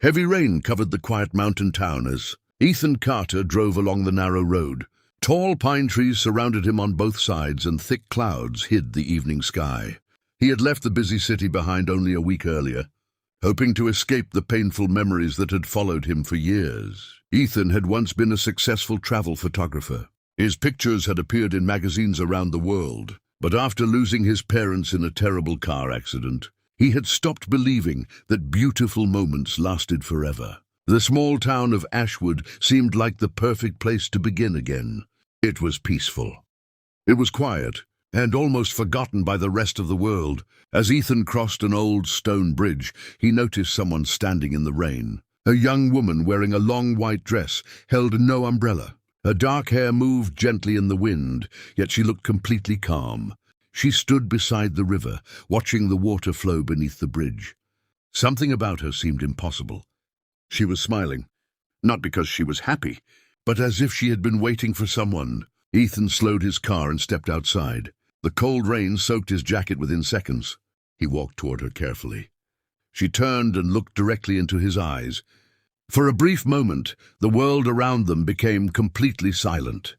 Heavy rain covered the quiet mountain town as Ethan Carter drove along the narrow road. Tall pine trees surrounded him on both sides, and thick clouds hid the evening sky. He had left the busy city behind only a week earlier, hoping to escape the painful memories that had followed him for years. Ethan had once been a successful travel photographer. His pictures had appeared in magazines around the world, but after losing his parents in a terrible car accident, he had stopped believing that beautiful moments lasted forever. The small town of Ashwood seemed like the perfect place to begin again. It was peaceful. It was quiet, and almost forgotten by the rest of the world. As Ethan crossed an old stone bridge, he noticed someone standing in the rain. A young woman wearing a long white dress held no umbrella. Her dark hair moved gently in the wind, yet she looked completely calm. She stood beside the river, watching the water flow beneath the bridge. Something about her seemed impossible. She was smiling, not because she was happy, but as if she had been waiting for someone. Ethan slowed his car and stepped outside. The cold rain soaked his jacket within seconds. He walked toward her carefully. She turned and looked directly into his eyes. For a brief moment, the world around them became completely silent.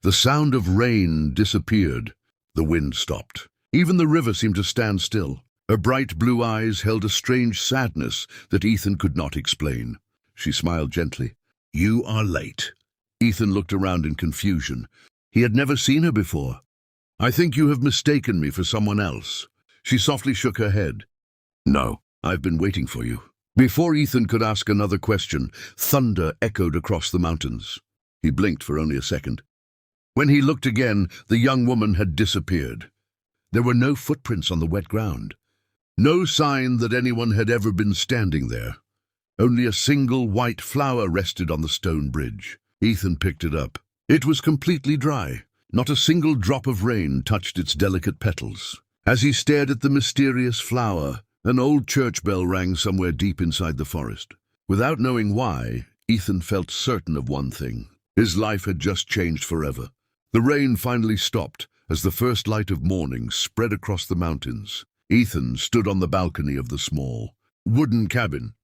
The sound of rain disappeared. The wind stopped. Even the river seemed to stand still. Her bright blue eyes held a strange sadness that Ethan could not explain. She smiled gently. "You are late." Ethan looked around in confusion. He had never seen her before. "I think you have mistaken me for someone else." She softly shook her head. "No, I've been waiting for you." Before Ethan could ask another question, thunder echoed across the mountains. He blinked for only a second. When he looked again, the young woman had disappeared. There were no footprints on the wet ground. No sign that anyone had ever been standing there. Only a single white flower rested on the stone bridge. Ethan picked it up. It was completely dry. Not a single drop of rain touched its delicate petals. As he stared at the mysterious flower, an old church bell rang somewhere deep inside the forest. Without knowing why, Ethan felt certain of one thing. His life had just changed forever. The rain finally stopped as the first light of morning spread across the mountains. Ethan stood on the balcony of the small, wooden cabin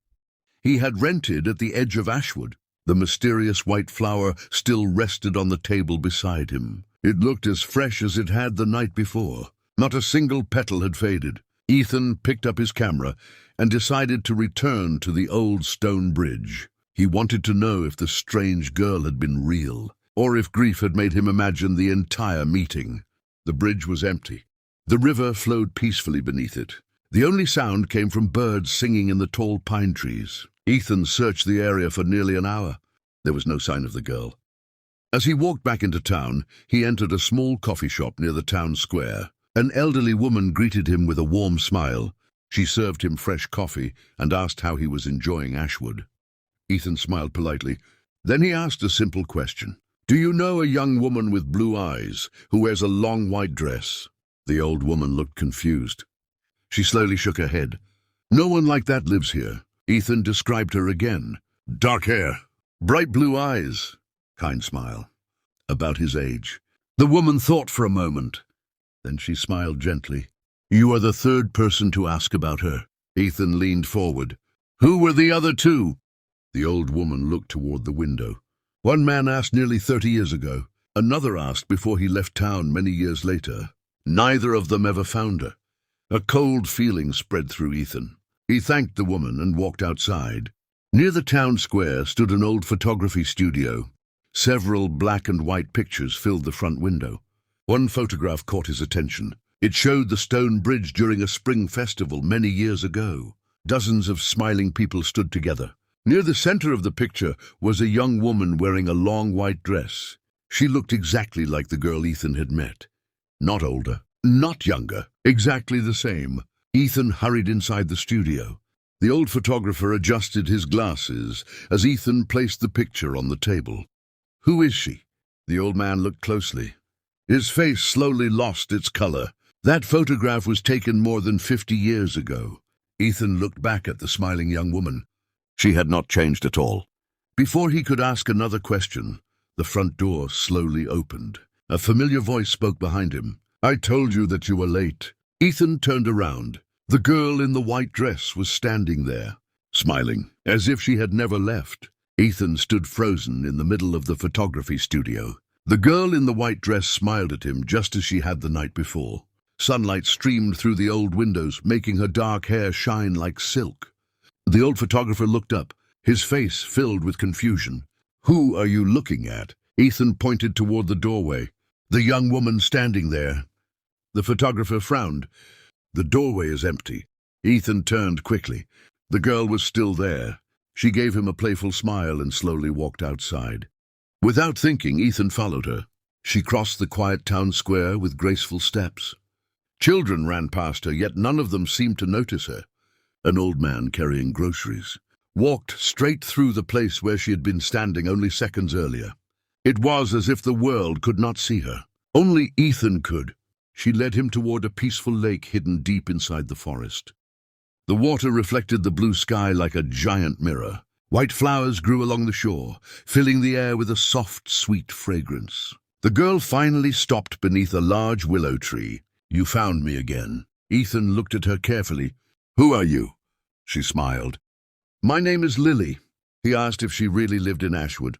he had rented at the edge of Ashwood. The mysterious white flower still rested on the table beside him. It looked as fresh as it had the night before. Not a single petal had faded. Ethan picked up his camera and decided to return to the old stone bridge. He wanted to know if the strange girl had been real, or if grief had made him imagine the entire meeting. The bridge was empty. The river flowed peacefully beneath it. The only sound came from birds singing in the tall pine trees. Ethan searched the area for nearly an hour. There was no sign of the girl. As he walked back into town, he entered a small coffee shop near the town square. An elderly woman greeted him with a warm smile. She served him fresh coffee and asked how he was enjoying Ashwood. Ethan smiled politely. Then he asked a simple question. "Do you know a young woman with blue eyes who wears a long white dress?" The old woman looked confused. She slowly shook her head. "No one like that lives here." Ethan described her again. "Dark hair, bright blue eyes, kind smile." About his age. The woman thought for a moment. Then she smiled gently. "You are the third person to ask about her." Ethan leaned forward. "Who were the other two?" The old woman looked toward the window. "One man asked nearly 30 years ago. Another asked before he left town many years later. Neither of them ever found her." A cold feeling spread through Ethan. He thanked the woman and walked outside. Near the town square stood an old photography studio. Several black and white pictures filled the front window. One photograph caught his attention. It showed the stone bridge during a spring festival many years ago. Dozens of smiling people stood together. Near the center of the picture was a young woman wearing a long white dress. She looked exactly like the girl Ethan had met. Not older, not younger, exactly the same. Ethan hurried inside the studio. The old photographer adjusted his glasses as Ethan placed the picture on the table. "Who is she?" The old man looked closely. His face slowly lost its color. That photograph was taken more than 50 years ago. Ethan looked back at the smiling young woman. She had not changed at all. Before he could ask another question, the front door slowly opened. A familiar voice spoke behind him. "I told you that you were late." Ethan turned around. The girl in the white dress was standing there, smiling, as if she had never left. Ethan stood frozen in the middle of the photography studio. The girl in the white dress smiled at him just as she had the night before. Sunlight streamed through the old windows, making her dark hair shine like silk. The old photographer looked up, his face filled with confusion. "Who are you looking at?" Ethan pointed toward the doorway. "The young woman standing there." The photographer frowned. "The doorway is empty." Ethan turned quickly. The girl was still there. She gave him a playful smile and slowly walked outside. Without thinking, Ethan followed her. She crossed the quiet town square with graceful steps. Children ran past her, yet none of them seemed to notice her. An old man carrying groceries walked straight through the place where she had been standing only seconds earlier. It was as if the world could not see her. Only Ethan could. She led him toward a peaceful lake hidden deep inside the forest. The water reflected the blue sky like a giant mirror. White flowers grew along the shore, filling the air with a soft, sweet fragrance. The girl finally stopped beneath a large willow tree. "You found me again." Ethan looked at her carefully. "Who are you?" She smiled. "My name is Lily." He asked if she really lived in Ashwood.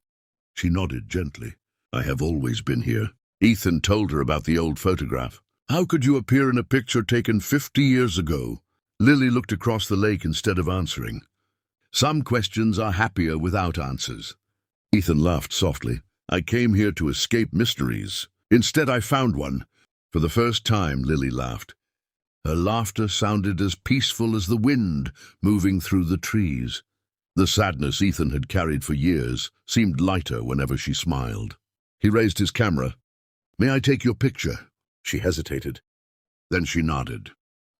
She nodded gently. "I have always been here." Ethan told her about the old photograph. "How could you appear in a picture taken 50 years ago?" Lily looked across the lake instead of answering. "Some questions are happier without answers." Ethan laughed softly. "I came here to escape mysteries. Instead, I found one." For the first time, Lily laughed. Her laughter sounded as peaceful as the wind moving through the trees. The sadness Ethan had carried for years seemed lighter whenever she smiled. He raised his camera. "May I take your picture?" She hesitated. Then she nodded.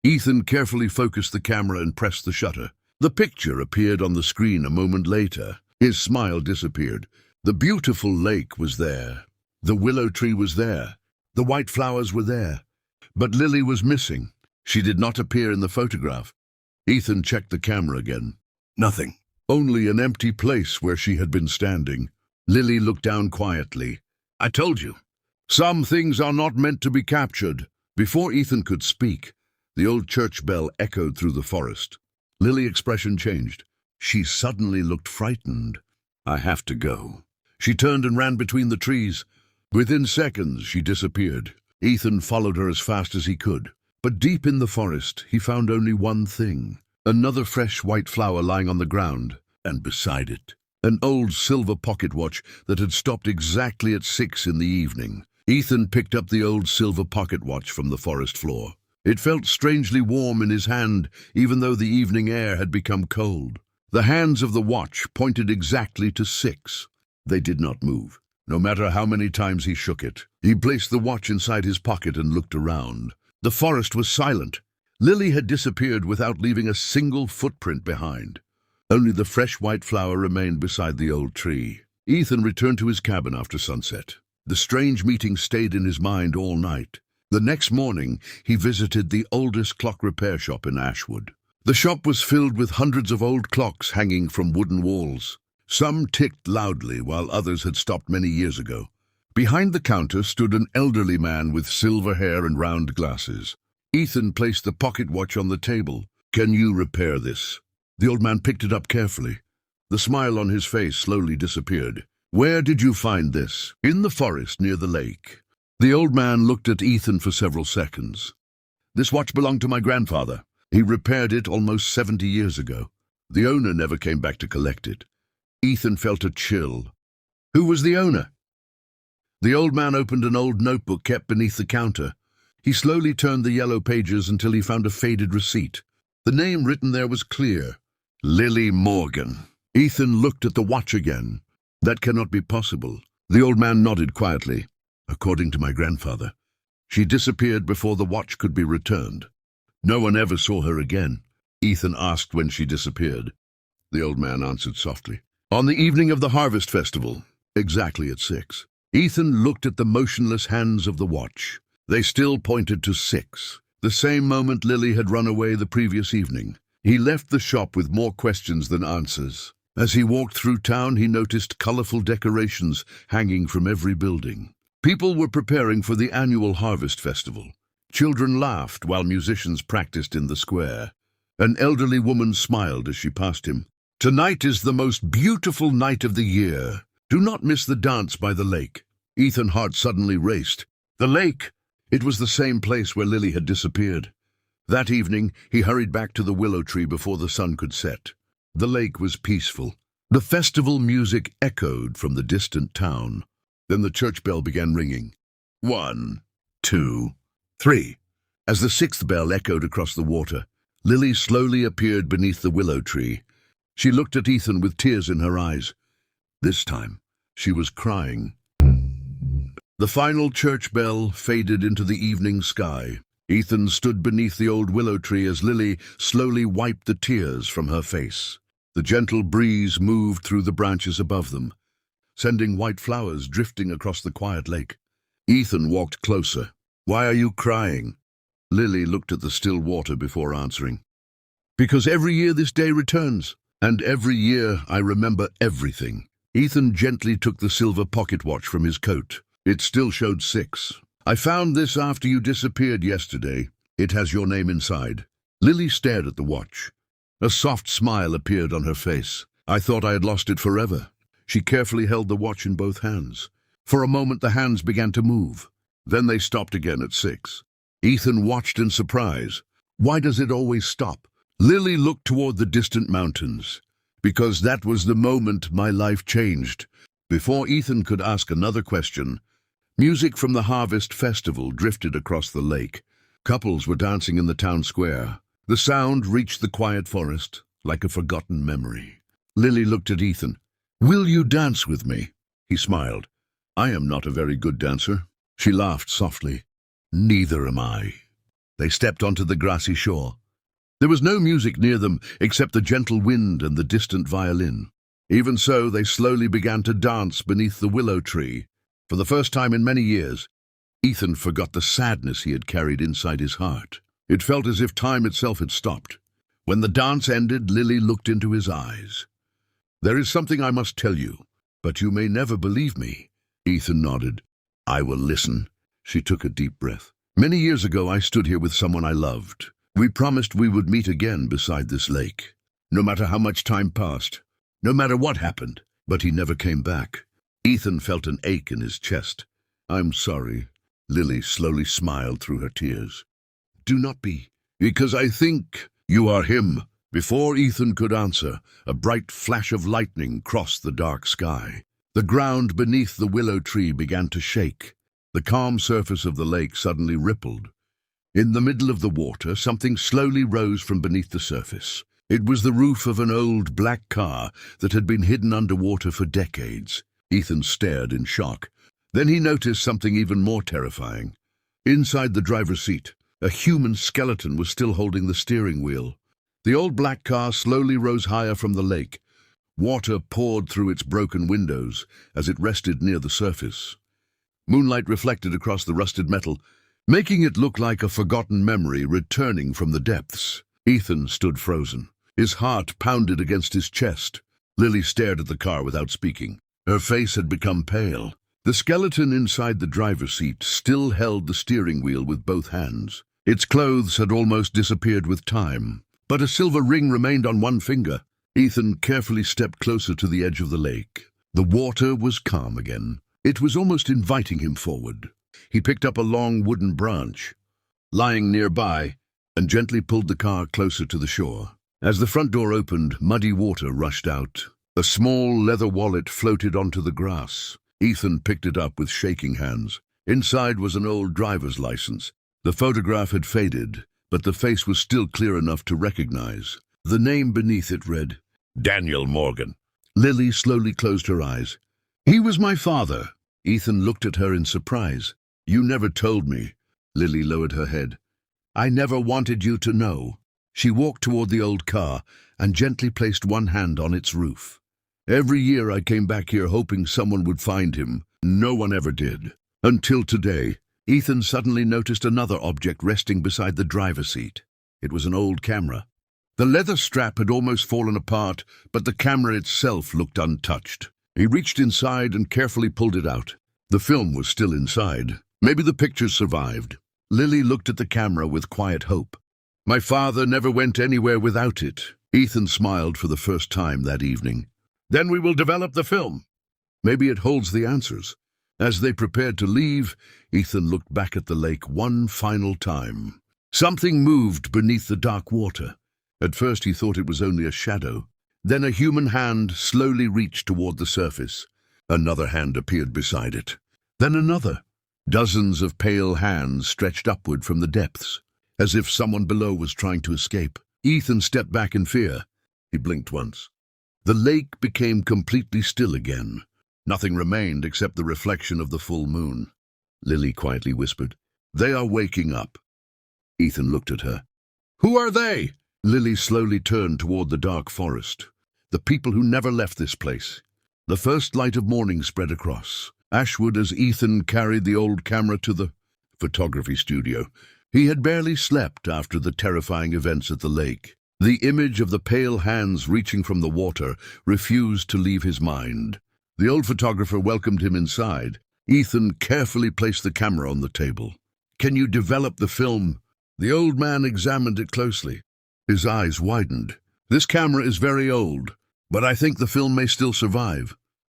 Ethan carefully focused the camera and pressed the shutter. The picture appeared on the screen a moment later. His smile disappeared. The beautiful lake was there. The willow tree was there. The white flowers were there. But Lily was missing. She did not appear in the photograph. Ethan checked the camera again. Nothing. Only an empty place where she had been standing. Lily looked down quietly. "I told you. Some things are not meant to be captured." Before Ethan could speak, the old church bell echoed through the forest. Lily's expression changed. She suddenly looked frightened. "I have to go." She turned and ran between the trees. Within seconds, she disappeared. Ethan followed her as fast as he could. But deep in the forest, he found only one thing. Another fresh white flower lying on the ground, and beside it, an old silver pocket watch that had stopped exactly at 6 in the evening. Ethan picked up the old silver pocket watch from the forest floor. It felt strangely warm in his hand, even though the evening air had become cold. The hands of the watch pointed exactly to 6. They did not move, no matter how many times he shook it. He placed the watch inside his pocket and looked around. The forest was silent. Lily had disappeared without leaving a single footprint behind. Only the fresh white flower remained beside the old tree. Ethan returned to his cabin after sunset. The strange meeting stayed in his mind all night. The next morning, he visited the oldest clock repair shop in Ashwood. The shop was filled with hundreds of old clocks hanging from wooden walls. Some ticked loudly, while others had stopped many years ago. Behind the counter stood an elderly man with silver hair and round glasses. Ethan placed the pocket watch on the table. "Can you repair this?" The old man picked it up carefully. The smile on his face slowly disappeared. "Where did you find this?" "In the forest near the lake." The old man looked at Ethan for several seconds. "This watch belonged to my grandfather. He repaired it almost 70 years ago. The owner never came back to collect it." Ethan felt a chill. "Who was the owner?" The old man opened an old notebook kept beneath the counter. He slowly turned the yellow pages until he found a faded receipt. The name written there was clear. Lily Morgan. Ethan looked at the watch again. "That cannot be possible." The old man nodded quietly. "According to my grandfather, she disappeared before the watch could be returned. No one ever saw her again." Ethan asked when she disappeared. The old man answered softly. "On the evening of the harvest festival, exactly at 6. Ethan looked at the motionless hands of the watch. They still pointed to 6. The same moment Lily had run away the previous evening. He left the shop with more questions than answers. As he walked through town, he noticed colorful decorations hanging from every building. People were preparing for the annual harvest festival. Children laughed while musicians practiced in the square. An elderly woman smiled as she passed him. Tonight is the most beautiful night of the year. Do not miss the dance by the lake. Ethan's heart suddenly raced. The lake! It was the same place where Lily had disappeared. That evening, he hurried back to the willow tree before the sun could set. The lake was peaceful. The festival music echoed from the distant town. Then the church bell began ringing. 1, 2, 3. As the sixth bell echoed across the water, Lily slowly appeared beneath the willow tree. She looked at Ethan with tears in her eyes. This time, she was crying. The final church bell faded into the evening sky. Ethan stood beneath the old willow tree as Lily slowly wiped the tears from her face. The gentle breeze moved through the branches above them, sending white flowers drifting across the quiet lake. Ethan walked closer. "Why are you crying?" Lily looked at the still water before answering. "Because every year this day returns, and every year I remember everything." Ethan gently took the silver pocket watch from his coat. It still showed 6. "I found this after you disappeared yesterday. It has your name inside." Lily stared at the watch. A soft smile appeared on her face. "I thought I had lost it forever." She carefully held the watch in both hands. For a moment the hands began to move. Then they stopped again at 6. Ethan watched in surprise. "Why does it always stop?" Lily looked toward the distant mountains. "Because that was the moment my life changed." Before Ethan could ask another question, music from the Harvest Festival drifted across the lake. Couples were dancing in the town square. The sound reached the quiet forest like a forgotten memory. Lily looked at Ethan. "Will you dance with me?" He smiled. "I am not a very good dancer." She laughed softly. "Neither am I." They stepped onto the grassy shore. There was no music near them except the gentle wind and the distant violin. Even so, they slowly began to dance beneath the willow tree. For the first time in many years, Ethan forgot the sadness he had carried inside his heart. It felt as if time itself had stopped. When the dance ended, Lily looked into his eyes. "There is something I must tell you, but you may never believe me." Ethan nodded. "I will listen." She took a deep breath. "Many years ago, I stood here with someone I loved. We promised we would meet again beside this lake. No matter how much time passed, no matter what happened, but he never came back." Ethan felt an ache in his chest. "I'm sorry." Lily slowly smiled through her tears. "Do not be." "Because I think you are him." Before Ethan could answer, a bright flash of lightning crossed the dark sky. The ground beneath the willow tree began to shake. The calm surface of the lake suddenly rippled. In the middle of the water, something slowly rose from beneath the surface. It was the roof of an old black car that had been hidden underwater for decades. Ethan stared in shock. Then he noticed something even more terrifying. Inside the driver's seat, a human skeleton was still holding the steering wheel. The old black car slowly rose higher from the lake. Water poured through its broken windows as it rested near the surface. Moonlight reflected across the rusted metal, making it look like a forgotten memory returning from the depths. Ethan stood frozen. His heart pounded against his chest. Lily stared at the car without speaking. Her face had become pale. The skeleton inside the driver's seat still held the steering wheel with both hands. Its clothes had almost disappeared with time, but a silver ring remained on one finger. Ethan carefully stepped closer to the edge of the lake. The water was calm again. It was almost inviting him forward. He picked up a long wooden branch, lying nearby, and gently pulled the car closer to the shore. As the front door opened, muddy water rushed out. A small leather wallet floated onto the grass. Ethan picked it up with shaking hands. Inside was an old driver's license. The photograph had faded, but the face was still clear enough to recognize. The name beneath it read, Daniel Morgan. Lily slowly closed her eyes. "He was my father." Ethan looked at her in surprise. "You never told me." Lily lowered her head. "I never wanted you to know." She walked toward the old car and gently placed one hand on its roof. "Every year I came back here hoping someone would find him. No one ever did. Until today." Ethan suddenly noticed another object resting beside the driver's seat. It was an old camera. The leather strap had almost fallen apart, but the camera itself looked untouched. He reached inside and carefully pulled it out. The film was still inside. Maybe the pictures survived. Lily looked at the camera with quiet hope. "My father never went anywhere without it." Ethan smiled for the first time that evening. Then we will develop the film. Maybe it holds the answers. As they prepared to leave, Ethan looked back at the lake one final time. Something moved beneath the dark water. At first he thought it was only a shadow. Then a human hand slowly reached toward the surface. Another hand appeared beside it. Then another. Dozens of pale hands stretched upward from the depths, as if someone below was trying to escape. Ethan stepped back in fear. He blinked once. The lake became completely still again. Nothing remained except the reflection of the full moon. Lily quietly whispered, "They are waking up." Ethan looked at her. "Who are they?" Lily slowly turned toward the dark forest. "The people who never left this place." The first light of morning spread across Ashwood as Ethan carried the old camera to the photography studio. He had barely slept after the terrifying events at the lake. The image of the pale hands reaching from the water refused to leave his mind. The old photographer welcomed him inside. Ethan carefully placed the camera on the table. "Can you develop the film?" The old man examined it closely. His eyes widened. "This camera is very old, but I think the film may still survive."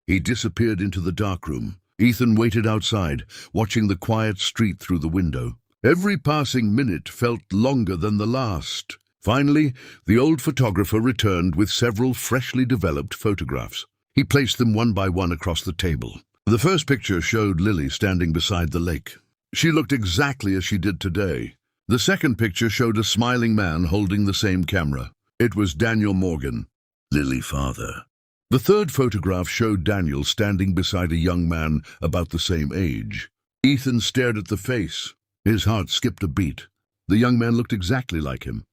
He disappeared into the darkroom. Ethan waited outside, watching the quiet street through the window. Every passing minute felt longer than the last. Finally, the old photographer returned with several freshly developed photographs. He placed them one by one across the table. The first picture showed Lily standing beside the lake. She looked exactly as she did today. The second picture showed a smiling man holding the same camera. It was Daniel Morgan, Lily's father. The third photograph showed Daniel standing beside a young man about the same age. Ethan stared at the face. His heart skipped a beat. The young man looked exactly like him.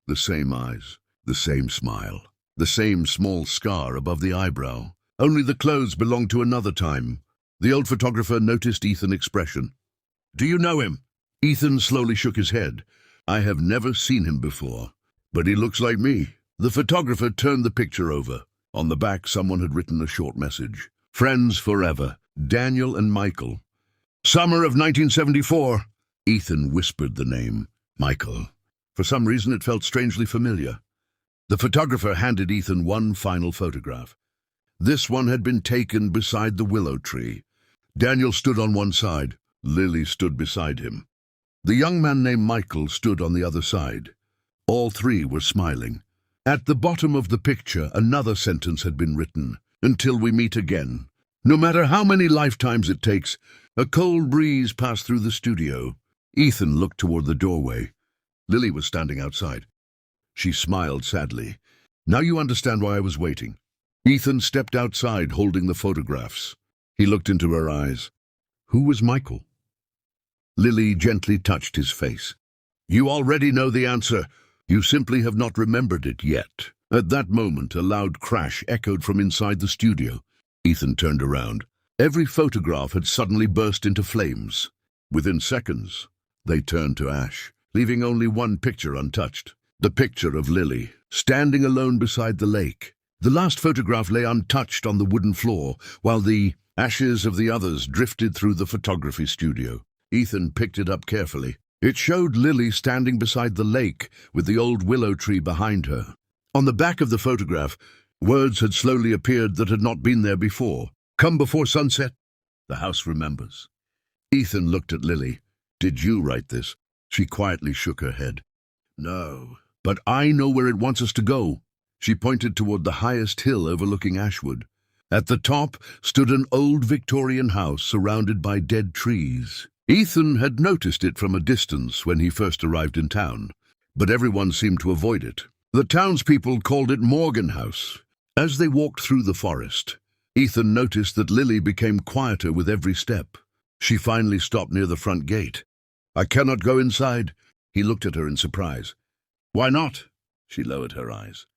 The same eyes, the same smile, the same small scar above the eyebrow. Only the clothes belonged to another time. The old photographer noticed Ethan's expression. "Do you know him?" Ethan slowly shook his head. "I have never seen him before, but he looks like me." The photographer turned the picture over. On the back, someone had written a short message. "Friends forever, Daniel and Michael." "Summer of 1974. Ethan whispered the name, Michael. For some reason, it felt strangely familiar. The photographer handed Ethan one final photograph. This one had been taken beside the willow tree. Daniel stood on one side. Lily stood beside him. The young man named Michael stood on the other side. All three were smiling. At the bottom of the picture, another sentence had been written. "Until we meet again." No matter how many lifetimes it takes, a cold breeze passed through the studio. Ethan looked toward the doorway. Lily was standing outside. She smiled sadly. "Now you understand why I was waiting." Ethan stepped outside, holding the photographs. He looked into her eyes. "Who was Michael?" Lily gently touched his face. "You already know the answer. You simply have not remembered it yet." At that moment, a loud crash echoed from inside the studio. Ethan turned around. Every photograph had suddenly burst into flames. Within seconds, they turned to ash, leaving only one picture untouched. The picture of Lily, standing alone beside the lake. The last photograph lay untouched on the wooden floor, while the ashes of the others drifted through the photography studio. Ethan picked it up carefully. It showed Lily standing beside the lake with the old willow tree behind her. On the back of the photograph, words had slowly appeared that had not been there before. "Come before sunset. The house remembers." Ethan looked at Lily. "Did you write this?" She quietly shook her head. "No, but I know where it wants us to go." She pointed toward the highest hill overlooking Ashwood. At the top stood an old Victorian house surrounded by dead trees. Ethan had noticed it from a distance when he first arrived in town, but everyone seemed to avoid it. The townspeople called it Morgan House. As they walked through the forest, Ethan noticed that Lily became quieter with every step. She finally stopped near the front gate. "I cannot go inside." He looked at her in surprise. "Why not?" She lowered her eyes.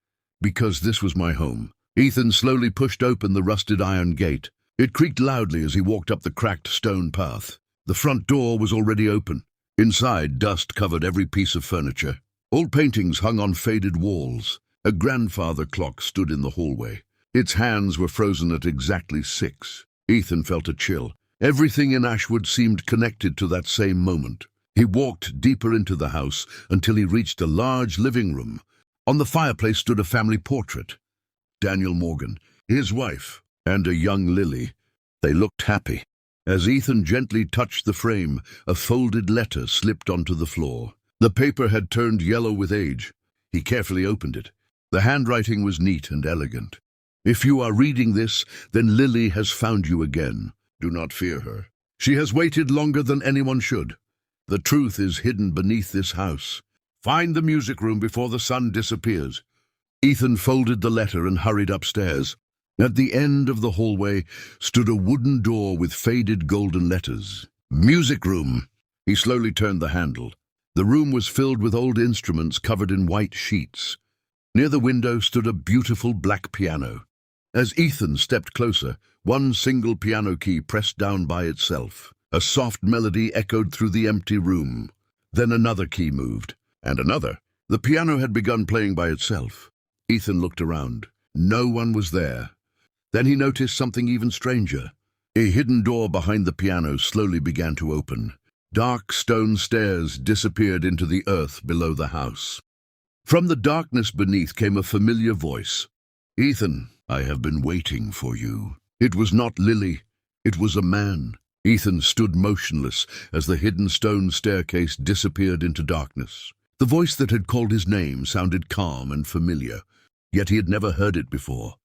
"Because this was my home." Ethan slowly pushed open the rusted iron gate. It creaked loudly as he walked up the cracked stone path. The front door was already open. Inside, dust covered every piece of furniture. Old paintings hung on faded walls. A grandfather clock stood in the hallway. Its hands were frozen at exactly 6. Ethan felt a chill. Everything in Ashwood seemed connected to that same moment. He walked deeper into the house until he reached a large living room. On the fireplace stood a family portrait. Daniel Morgan, his wife, and a young Lily. They looked happy. As Ethan gently touched the frame, a folded letter slipped onto the floor. The paper had turned yellow with age. He carefully opened it. The handwriting was neat and elegant. "If you are reading this, then Lily has found you again. Do not fear her. She has waited longer than anyone should. The truth is hidden beneath this house. Find the music room before the sun disappears." Ethan folded the letter and hurried upstairs. At the end of the hallway stood a wooden door with faded golden letters. "Music room." He slowly turned the handle. The room was filled with old instruments covered in white sheets. Near the window stood a beautiful black piano. As Ethan stepped closer, one single piano key pressed down by itself. A soft melody echoed through the empty room. Then another key moved, and another. The piano had begun playing by itself. Ethan looked around. No one was there. Then he noticed something even stranger. A hidden door behind the piano slowly began to open. Dark stone stairs disappeared into the earth below the house. From the darkness beneath came a familiar voice. "Ethan, I have been waiting for you." It was not Lily. It was a man. Ethan stood motionless as the hidden stone staircase disappeared into darkness. The voice that had called his name sounded calm and familiar, yet he had never heard it before.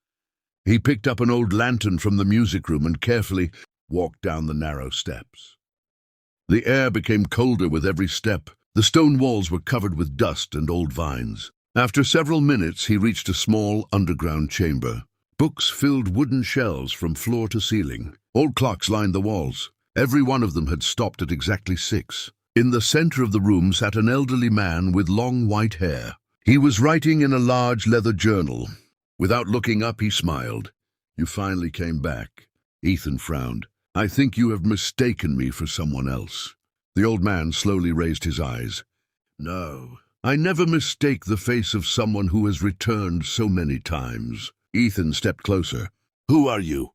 He picked up an old lantern from the music room and carefully walked down the narrow steps. The air became colder with every step. The stone walls were covered with dust and old vines. After several minutes, he reached a small underground chamber. Books filled wooden shelves from floor to ceiling. Old clocks lined the walls. Every one of them had stopped at exactly 6. In the center of the room sat an elderly man with long white hair. He was writing in a large leather journal. Without looking up, he smiled. "You finally came back." Ethan frowned. "I think you have mistaken me for someone else." The old man slowly raised his eyes. "No, I never mistake the face of someone who has returned so many times." Ethan stepped closer. "Who are you?"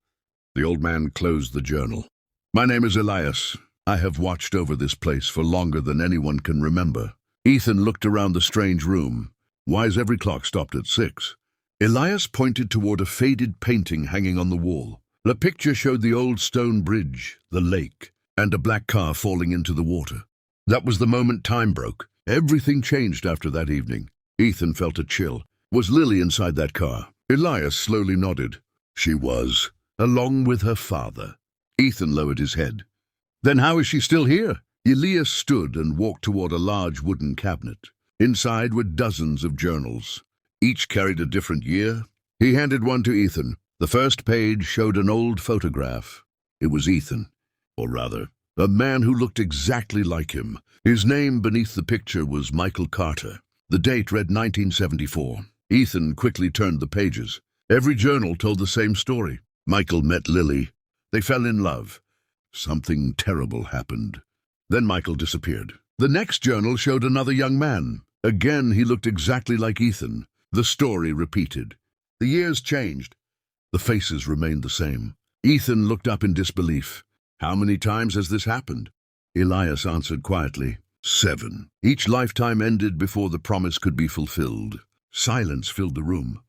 The old man closed the journal. "My name is Elias. I have watched over this place for longer than anyone can remember." Ethan looked around the strange room. Why is every clock stopped at 6? Elias pointed toward a faded painting hanging on the wall. The picture showed the old stone bridge, the lake, and a black car falling into the water. That was the moment time broke. Everything changed after that evening. Ethan felt a chill. Was Lily inside that car? Elias slowly nodded. She was, along with her father. Ethan lowered his head. "Then how is she still here?" Elias stood and walked toward a large wooden cabinet. Inside were dozens of journals. Each carried a different year. He handed one to Ethan. The first page showed an old photograph. It was Ethan, or rather, a man who looked exactly like him. His name beneath the picture was Michael Carter. The date read 1974. Ethan quickly turned the pages. Every journal told the same story. Michael met Lily. They fell in love. Something terrible happened. Then Michael disappeared. The next journal showed another young man. Again, he looked exactly like Ethan. The story repeated. The years changed. The faces remained the same. Ethan looked up in disbelief. "How many times has this happened?" Elias answered quietly, 7. Each lifetime ended before the promise could be fulfilled. Silence filled the room.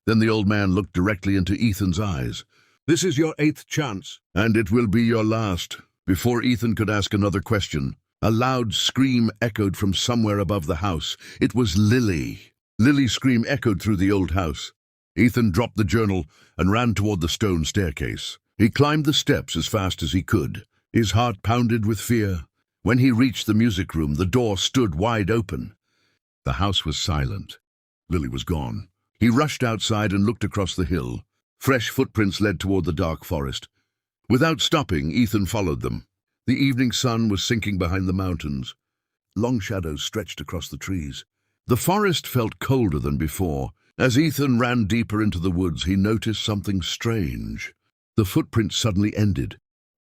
Then the old man looked directly into Ethan's eyes. "This is your 8th chance, and it will be your last." Before Ethan could ask another question, a loud scream echoed from somewhere above the house. It was Lily. Lily's scream echoed through the old house. Ethan dropped the journal and ran toward the stone staircase. He climbed the steps as fast as he could. His heart pounded with fear. When he reached the music room, the door stood wide open. The house was silent. Lily was gone. He rushed outside and looked across the hill. Fresh footprints led toward the dark forest. Without stopping, Ethan followed them. The evening sun was sinking behind the mountains. Long shadows stretched across the trees. The forest felt colder than before. As Ethan ran deeper into the woods, he noticed something strange. The footprints suddenly ended.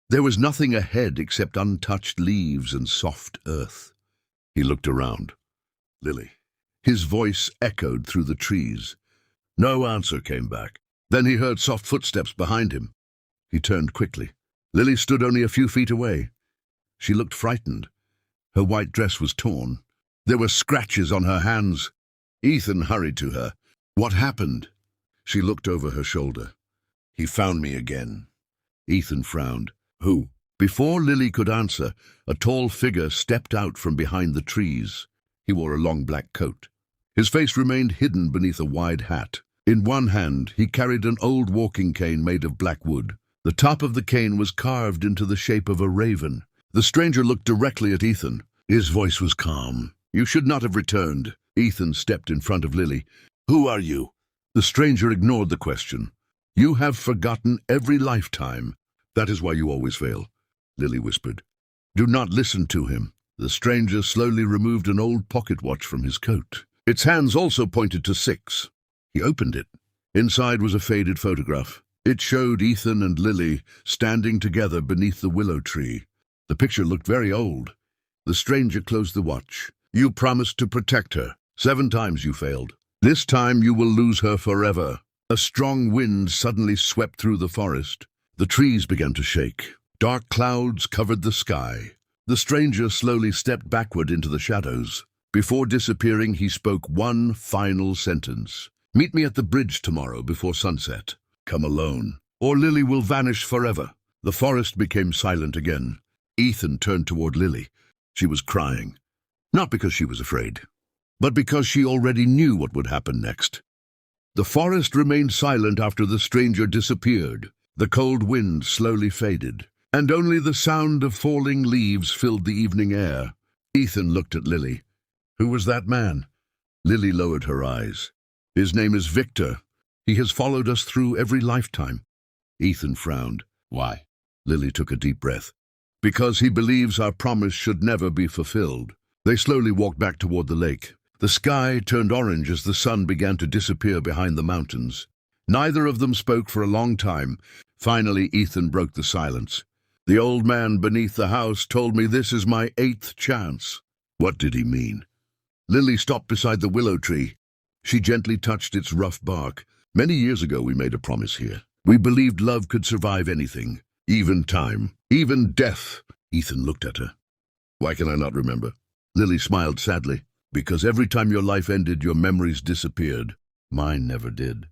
There was nothing ahead except untouched leaves and soft earth. He looked around. Lily. His voice echoed through the trees. No answer came back. Then he heard soft footsteps behind him. He turned quickly. Lily stood only a few feet away. She looked frightened. Her white dress was torn. There were scratches on her hands. Ethan hurried to her. What happened? She looked over her shoulder. He found me again. Ethan frowned. Who? Before Lily could answer, a tall figure stepped out from behind the trees. He wore a long black coat. His face remained hidden beneath a wide hat. In one hand, he carried an old walking cane made of black wood. The top of the cane was carved into the shape of a raven. The stranger looked directly at Ethan. His voice was calm. You should not have returned. Ethan stepped in front of Lily. Who are you? The stranger ignored the question. You have forgotten every lifetime. That is why you always fail, Lily whispered. Do not listen to him. The stranger slowly removed an old pocket watch from his coat. Its hands also pointed to 6. He opened it. Inside was a faded photograph. It showed Ethan and Lily standing together beneath the willow tree. The picture looked very old. The stranger closed the watch. You promised to protect her. 7 times you failed. This time you will lose her forever. A strong wind suddenly swept through the forest. The trees began to shake. Dark clouds covered the sky. The stranger slowly stepped backward into the shadows. Before disappearing, he spoke one final sentence. Meet me at the bridge tomorrow before sunset. Come alone, or Lily will vanish forever. The forest became silent again. Ethan turned toward Lily. She was crying, not because she was afraid, but because she already knew what would happen next. The forest remained silent after the stranger disappeared. The cold wind slowly faded, and only the sound of falling leaves filled the evening air. Ethan looked at Lily. Who was that man? Lily lowered her eyes. His name is Victor. He has followed us through every lifetime. Ethan frowned. Why? Lily took a deep breath. Because he believes our promise should never be fulfilled. They slowly walked back toward the lake. The sky turned orange as the sun began to disappear behind the mountains. Neither of them spoke for a long time. Finally, Ethan broke the silence. The old man beneath the house told me this is my 8th chance. What did he mean? Lily stopped beside the willow tree. She gently touched its rough bark. Many years ago we made a promise here. We believed love could survive anything, even time, even death. Ethan looked at her. Why can I not remember? Lily smiled sadly. Because every time your life ended, your memories disappeared. Mine never did.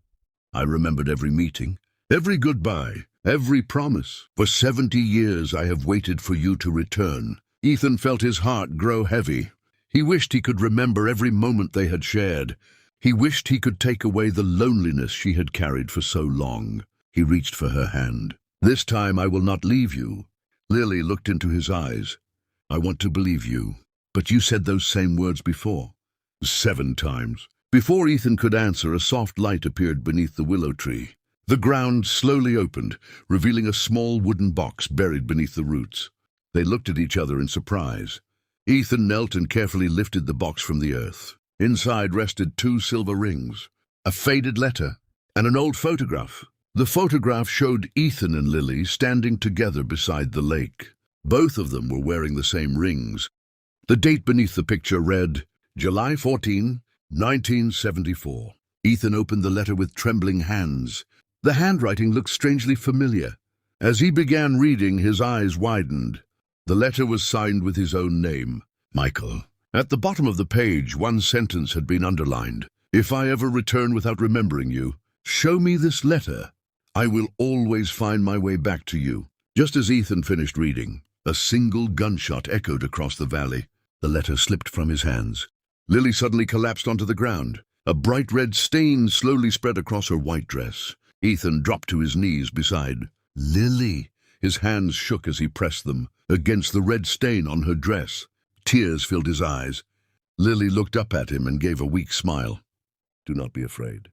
I remembered every meeting, every goodbye, every promise. For 70 years I have waited for you to return. Ethan felt his heart grow heavy. He wished he could remember every moment they had shared. He wished he could take away the loneliness she had carried for so long. He reached for her hand. This time I will not leave you. Lily looked into his eyes. I want to believe you. But you said those same words before. 7 times. Before Ethan could answer, a soft light appeared beneath the willow tree. The ground slowly opened, revealing a small wooden box buried beneath the roots. They looked at each other in surprise. Ethan knelt and carefully lifted the box from the earth. Inside rested 2 silver rings, a faded letter, and an old photograph. The photograph showed Ethan and Lily standing together beside the lake. Both of them were wearing the same rings. The date beneath the picture read, July 14, 1974. Ethan opened the letter with trembling hands. The handwriting looked strangely familiar. As he began reading, his eyes widened. The letter was signed with his own name, Michael. At the bottom of the page, one sentence had been underlined. If I ever return without remembering you, show me this letter. I will always find my way back to you. Just as Ethan finished reading, a single gunshot echoed across the valley. The letter slipped from his hands. Lily suddenly collapsed onto the ground. A bright red stain slowly spread across her white dress. Ethan dropped to his knees beside Lily. His hands shook as he pressed them against the red stain on her dress. Tears filled his eyes. Lily looked up at him and gave a weak smile. Do not be afraid.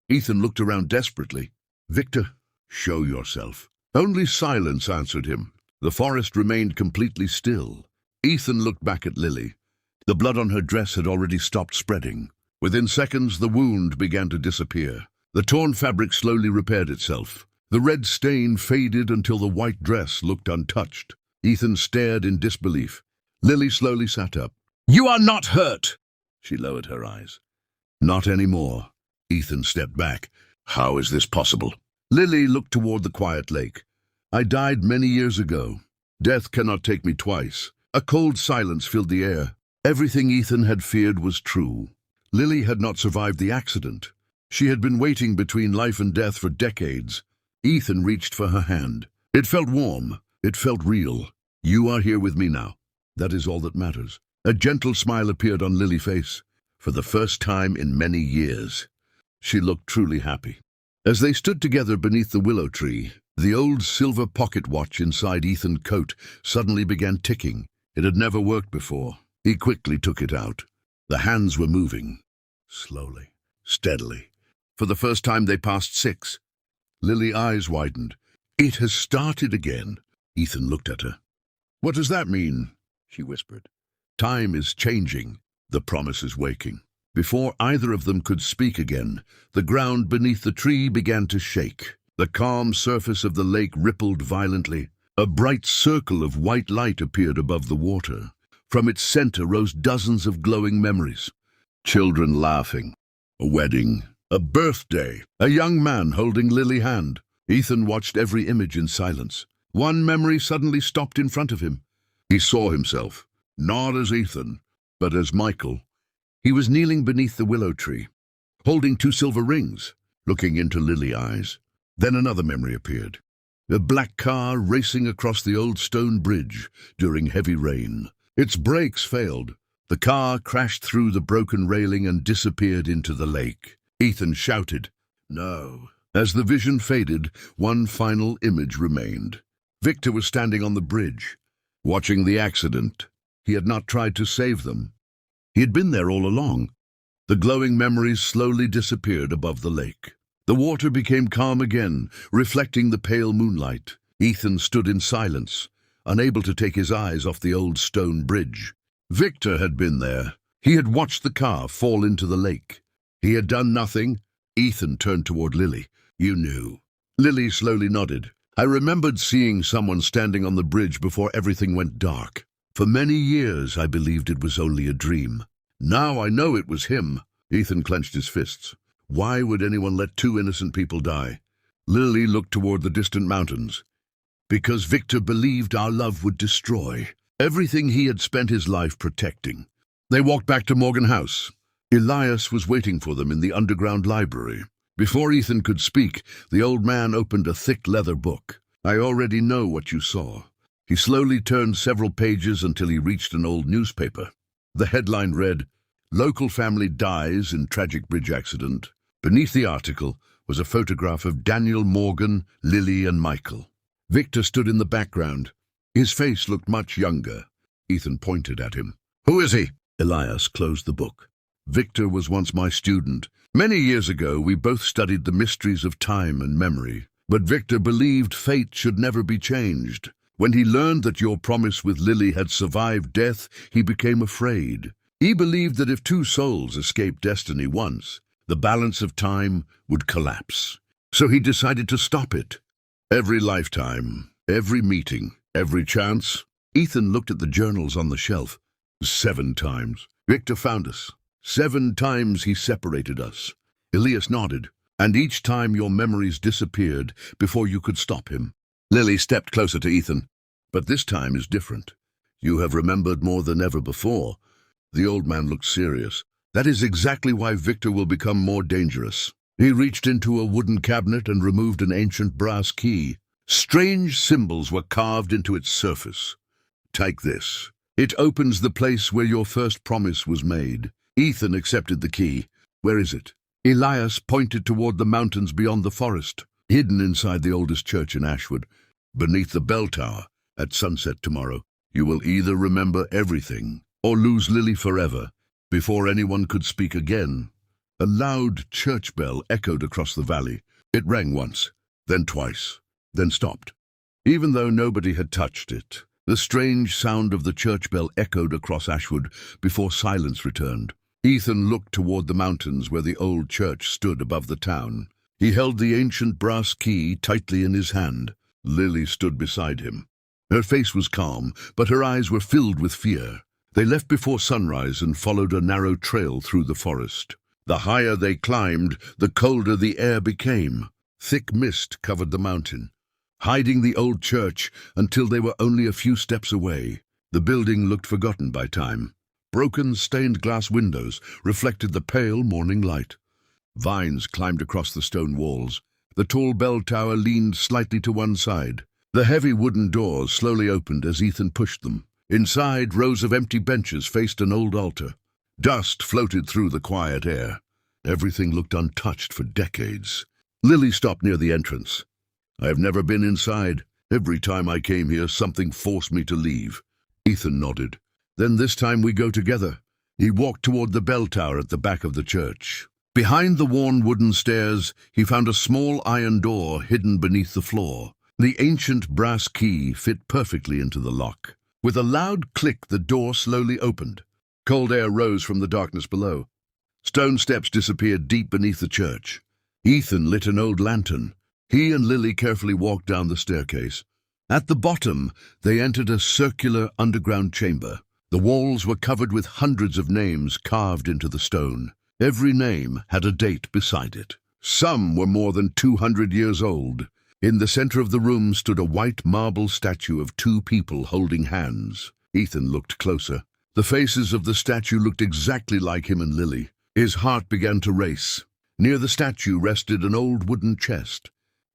Ethan looked around desperately. Victor, show yourself. Only silence answered him. The forest remained completely still. Ethan looked back at Lily. The blood on her dress had already stopped spreading. Within seconds, the wound began to disappear. The torn fabric slowly repaired itself. The red stain faded until the white dress looked untouched. Ethan stared in disbelief. Lily slowly sat up. You are not hurt! She lowered her eyes. Not anymore. Ethan stepped back. How is this possible? Lily looked toward the quiet lake. I died many years ago. Death cannot take me twice. A cold silence filled the air. Everything Ethan had feared was true. Lily had not survived the accident. She had been waiting between life and death for decades. Ethan reached for her hand. It felt warm. It felt real. You are here with me now. That is all that matters. A gentle smile appeared on Lily's face. For the first time in many years, she looked truly happy. As they stood together beneath the willow tree, the old silver pocket watch inside Ethan's coat suddenly began ticking. It had never worked before. He quickly took it out. The hands were moving. Slowly, steadily. For the first time they passed 6. Lily's eyes widened. It has started again. Ethan looked at her. What does that mean? She whispered. Time is changing. The promise is waking. Before either of them could speak again, the ground beneath the tree began to shake. The calm surface of the lake rippled violently. A bright circle of white light appeared above the water. From its center rose dozens of glowing memories. Children laughing. A wedding. A birthday. A young man holding Lily's hand. Ethan watched every image in silence. One memory suddenly stopped in front of him. He saw himself, not as Ethan, but as Michael. He was kneeling beneath the willow tree, holding 2 silver rings, looking into Lily's eyes. Then another memory appeared. A black car racing across the old stone bridge during heavy rain. Its brakes failed. The car crashed through the broken railing and disappeared into the lake. Ethan shouted, "No." As the vision faded, one final image remained. Victor was standing on the bridge, watching the accident. He had not tried to save them. He had been there all along. The glowing memories slowly disappeared above the lake. The water became calm again, reflecting the pale moonlight. Ethan stood in silence, unable to take his eyes off the old stone bridge. Victor had been there. He had watched the car fall into the lake. He had done nothing. Ethan turned toward Lily. "You knew." Lily slowly nodded. "I remembered seeing someone standing on the bridge before everything went dark. For many years I believed it was only a dream. Now I know it was him." Ethan clenched his fists. Why would anyone let 2 innocent people die? Lily looked toward the distant mountains. Because Victor believed our love would destroy everything he had spent his life protecting. They walked back to Morgan House. Elias was waiting for them in the underground library. Before Ethan could speak, the old man opened a thick leather book. "I already know what you saw." He slowly turned several pages until he reached an old newspaper. The headline read, "Local family dies in tragic bridge accident." Beneath the article was a photograph of Daniel, Morgan, Lily, and Michael. Victor stood in the background. His face looked much younger. Ethan pointed at him. "Who is he?" Elias closed the book. "Victor was once my student. Many years ago, we both studied the mysteries of time and memory. But Victor believed fate should never be changed. When he learned that your promise with Lily had survived death, he became afraid. He believed that if 2 souls escaped destiny once, the balance of time would collapse. So he decided to stop it. Every lifetime, every meeting, every chance." Ethan looked at the journals on the shelf. 7 times. Victor found us. 7 times he separated us. Elias nodded. "And each time your memories disappeared before you could stop him." Lily stepped closer to Ethan. "But this time is different. You have remembered more than ever before." The old man looked serious. "That is exactly why Victor will become more dangerous." He reached into a wooden cabinet and removed an ancient brass key. Strange symbols were carved into its surface. "Take this. It opens the place where your first promise was made." Ethan accepted the key. "Where is it?" Elias pointed toward the mountains beyond the forest, hidden inside the oldest church in Ashwood. "Beneath the bell tower, at sunset tomorrow. You will either remember everything or lose Lily forever." Before anyone could speak again, a loud church bell echoed across the valley. It rang once, then twice, then stopped. Even though nobody had touched it, the strange sound of the church bell echoed across Ashwood before silence returned. Ethan looked toward the mountains where the old church stood above the town. He held the ancient brass key tightly in his hand. Lily stood beside him. Her face was calm, but her eyes were filled with fear. They left before sunrise and followed a narrow trail through the forest. The higher they climbed, the colder the air became. Thick mist covered the mountain, hiding the old church until they were only a few steps away. The building looked forgotten by time. Broken, stained glass windows reflected the pale morning light. Vines climbed across the stone walls. The tall bell tower leaned slightly to one side. The heavy wooden doors slowly opened as Ethan pushed them. Inside, rows of empty benches faced an old altar. Dust floated through the quiet air. Everything looked untouched for decades. Lily stopped near the entrance. "I have never been inside. Every time I came here, something forced me to leave." Ethan nodded. "Then this time we go together." He walked toward the bell tower at the back of the church. Behind the worn wooden stairs, he found a small iron door hidden beneath the floor. The ancient brass key fit perfectly into the lock. With a loud click, the door slowly opened. Cold air rose from the darkness below. Stone steps disappeared deep beneath the church. Ethan lit an old lantern. He and Lily carefully walked down the staircase. At the bottom, they entered a circular underground chamber. The walls were covered with hundreds of names carved into the stone. Every name had a date beside it. Some were more than 200 years old. In the center of the room stood a white marble statue of two people holding hands. Ethan looked closer. The faces of the statue looked exactly like him and Lily. His heart began to race. Near the statue rested an old wooden chest.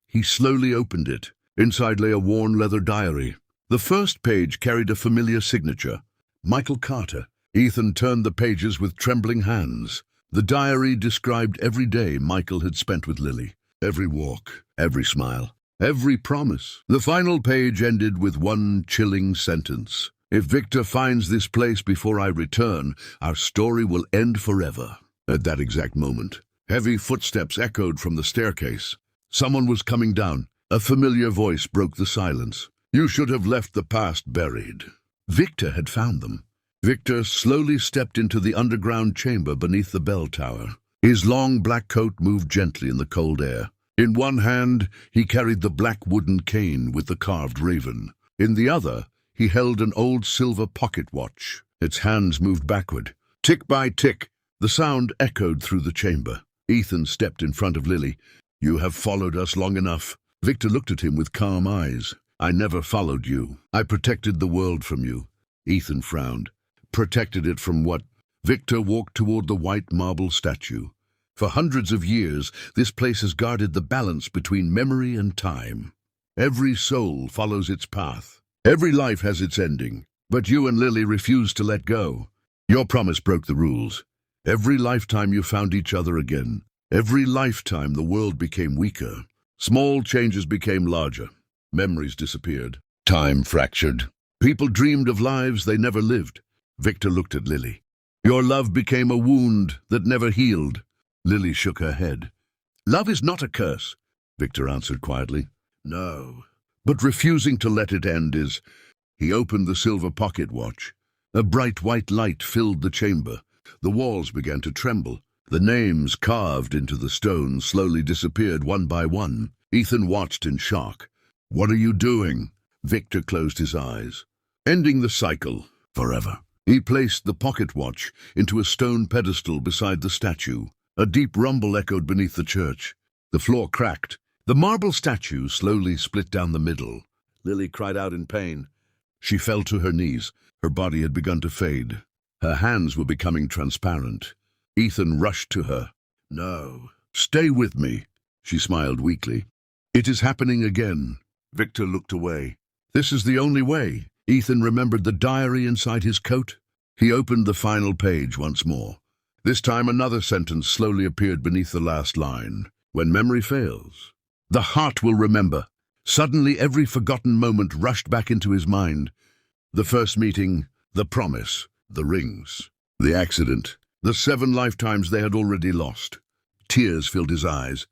He slowly opened it. Inside lay a worn leather diary. The first page carried a familiar signature, Michael Carter. Ethan turned the pages with trembling hands. The diary described every day Michael had spent with Lily. Every walk, every smile, every promise. The final page ended with one chilling sentence. "If Victor finds this place before I return, our story will end forever." At that exact moment, heavy footsteps echoed from the staircase. Someone was coming down. A familiar voice broke the silence. "You should have left the past buried." Victor had found them. Victor slowly stepped into the underground chamber beneath the bell tower. His long black coat moved gently in the cold air. In one hand, he carried the black wooden cane with the carved raven. In the other, he held an old silver pocket watch. Its hands moved backward. Tick by tick, the sound echoed through the chamber. Ethan stepped in front of Lily. "You have followed us long enough." Victor looked at him with calm eyes. "I never followed you. I protected the world from you." Ethan frowned. "Protected it from what?" Victor walked toward the white marble statue. "For hundreds of years, this place has guarded the balance between memory and time. Every soul follows its path. Every life has its ending. But you and Lily refused to let go. Your promise broke the rules. Every lifetime you found each other again. Every lifetime the world became weaker. Small changes became larger. Memories disappeared. Time fractured. People dreamed of lives they never lived." Victor looked at Lily. "Your love became a wound that never healed." Lily shook her head. "Love is not a curse," Victor answered quietly. "No, but refusing to let it end is." He opened the silver pocket watch. A bright white light filled the chamber. The walls began to tremble. The names carved into the stone slowly disappeared one by one. Ethan watched in shock. "What are you doing?" Victor closed his eyes. "Ending the cycle, forever." He placed the pocket watch into a stone pedestal beside the statue. A deep rumble echoed beneath the church. The floor cracked. The marble statue slowly split down the middle. Lily cried out in pain. She fell to her knees. Her body had begun to fade. Her hands were becoming transparent. Ethan rushed to her. "No, stay with me." She smiled weakly. "It is happening again." Victor looked away. "This is the only way." Ethan remembered the diary inside his coat. He opened the final page once more. This time another sentence slowly appeared beneath the last line. "When memory fails, the heart will remember." Suddenly every forgotten moment rushed back into his mind. The first meeting, the promise, the rings, the accident, the 7 lifetimes they had already lost. Tears filled his eyes.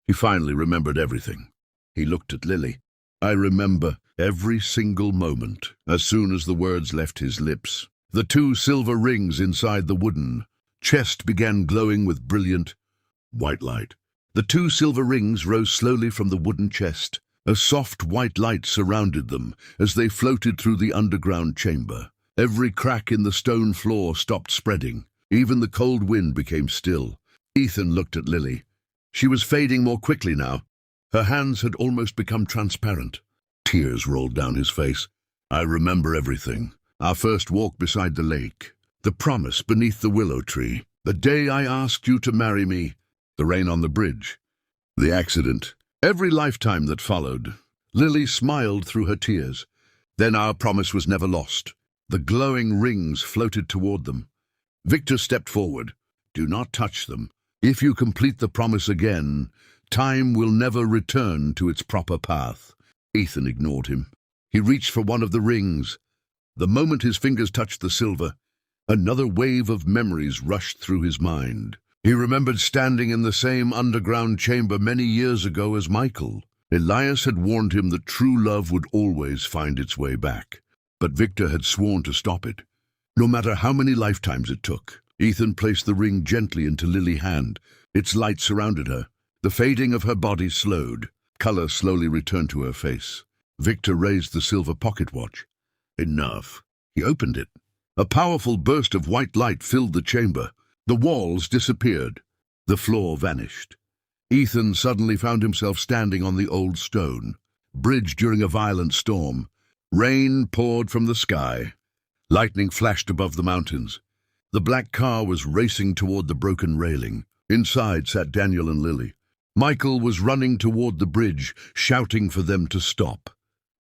He finally remembered everything. He looked at Lily. "I remember every single moment." As soon as the words left his lips, the 2 silver rings inside the wooden chest began glowing with brilliant white light. The 2 silver rings rose slowly from the wooden chest. A soft white light surrounded them as they floated through the underground chamber. Every crack in the stone floor stopped spreading. Even the cold wind became still. Ethan looked at Lily. She was fading more quickly now. Her hands had almost become transparent. Tears rolled down his face. "I remember everything. Our first walk beside the lake. The promise beneath the willow tree. The day I asked you to marry me. The rain on the bridge. The accident. Every lifetime that followed. Lily smiled through her tears. Then our promise was never lost. The glowing rings floated toward them. Victor stepped forward. Do not touch them. If you complete the promise again, time will never return to its proper path. Ethan ignored him. He reached for one of the rings. The moment his fingers touched the silver, another wave of memories rushed through his mind. He remembered standing in the same underground chamber many years ago as Michael. Elias had warned him that true love would always find its way back. But Victor had sworn to stop it, no matter how many lifetimes it took. Ethan placed the ring gently into Lily's hand. Its light surrounded her. The fading of her body slowed. Color slowly returned to her face. Victor raised the silver pocket watch. Enough. He opened it. A powerful burst of white light filled the chamber. The walls disappeared. The floor vanished. Ethan suddenly found himself standing on the old stone bridge during a violent storm. Rain poured from the sky. Lightning flashed above the mountains. The black car was racing toward the broken railing. Inside sat Daniel and Lily. Michael was running toward the bridge, shouting for them to stop.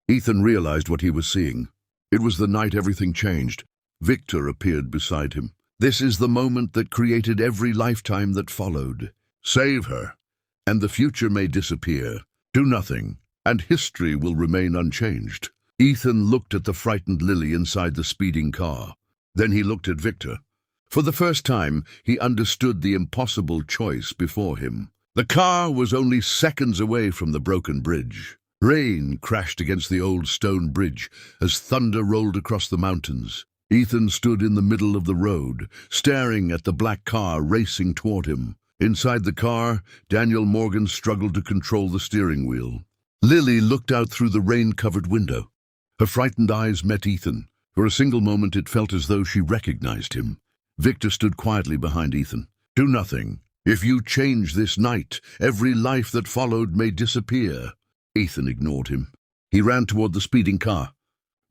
Ethan realized what he was seeing. It was the night everything changed. Victor appeared beside him. This is the moment that created every lifetime that followed. Save her, and the future may disappear. Do nothing, and history will remain unchanged. Ethan looked at the frightened Lily inside the speeding car. Then he looked at Victor. For the first time, he understood the impossible choice before him. The car was only seconds away from the broken bridge. Rain crashed against the old stone bridge as thunder rolled across the mountains. Ethan stood in the middle of the road, staring at the black car racing toward him. Inside the car, Daniel Morgan struggled to control the steering wheel. Lily looked out through the rain-covered window. Her frightened eyes met Ethan. For a single moment it felt as though she recognized him. Victor stood quietly behind Ethan. Do nothing. If you change this night, every life that followed may disappear. Ethan ignored him. He ran toward the speeding car.